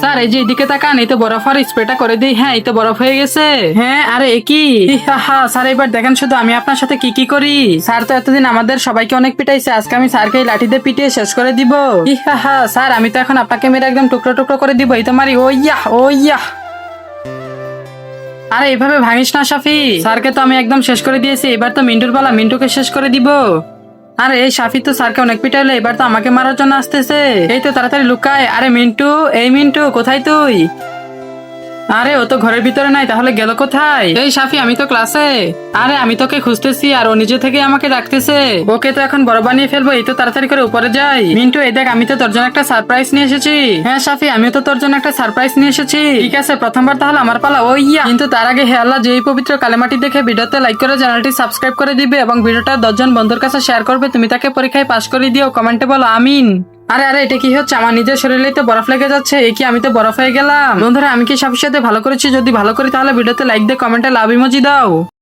Sir এই যে এদিকে তাকান, এই তো বরফ আর স্প্রেটা করে দিই। হ্যাঁ এই তো বরফ হয়ে গেছে। হ্যাঁ আরে একই স্যার এবার দেখেন শুধু আমি আপনার সাথে কি কি করি। স্যার তো এতদিন আমাদের সবাইকে অনেক পিটাইছে, আজকে আমি স্যারকে এই লাঠি দিয়ে পিটিয়ে শেষ করে দিব। স্যার আমি তো এখন আপনাকে মেরে একদম টুকরো টুকরো করে দিব। এই তো মারি ওইয়া। আরে এভাবে ভাঙিস না সাফি, স্যারকে তো আমি একদম শেষ করে দিয়েছি, এবার তো মিন্টুর পালা, মিন্টুকে শেষ করে দিব। আরে এই সাফি তো স্যারকে অনেক পিটাইলো, এবার তো আমাকে মারার জন্য আসতেছে। এই তো তাড়াতাড়ি লুকায়। আরে মিন্টু, এই মিন্টু কোথায় তুই? আরে ও তো ঘরের ভিতরে নাই, তাহলে গেল কোথায়? এই সাফি আমি তো ক্লাসে। আরে আমি তোকে খুঁজতেছি আর ও নিজে থেকে আমাকে ডাকতেছে। ওকে তো এখন বড় বানিয়ে ফেলবো, এই তো তাড়াতাড়ি করে উপরে যাই। মিন্টু এই দেখ আমি তো তোর জন্য একটা সারপ্রাইজ নিয়ে এসেছি। হ্যাঁ সাফি আমিও তো তোর জন্য একটা সারপ্রাইজ নিয়ে এসেছি। ঠিক আছে প্রথমবার তাহলে আমার পালা। ওইয়া, কিন্তু তার আগে হে আল্লাহ, যেই পবিত্র কালেমাটি দেখে ভিডিওতে লাইক করে চ্যানেলটি সাবস্ক্রাইব করে দিবে এবং ভিডিওটা 10 জন বন্ধুর কাছে শেয়ার করবে। তুমি তাকে পরীক্ষায় পাশ করে দিও, কমেন্টে বলো আমিন। আরে আরে এটা কি হচ্ছে? আমার নিজের শরীরে তো বরফ লেগে যাচ্ছে। এই কি আমি তো বরফ হয়ে গেলাম? বন্ধুরা আমি কি সাফির সাথে ভালো করেছি? যদি ভালো করি তাহলে ভিডিওতে লাইক দিয়ে কমেন্টে লাভ ইমোজি দাও।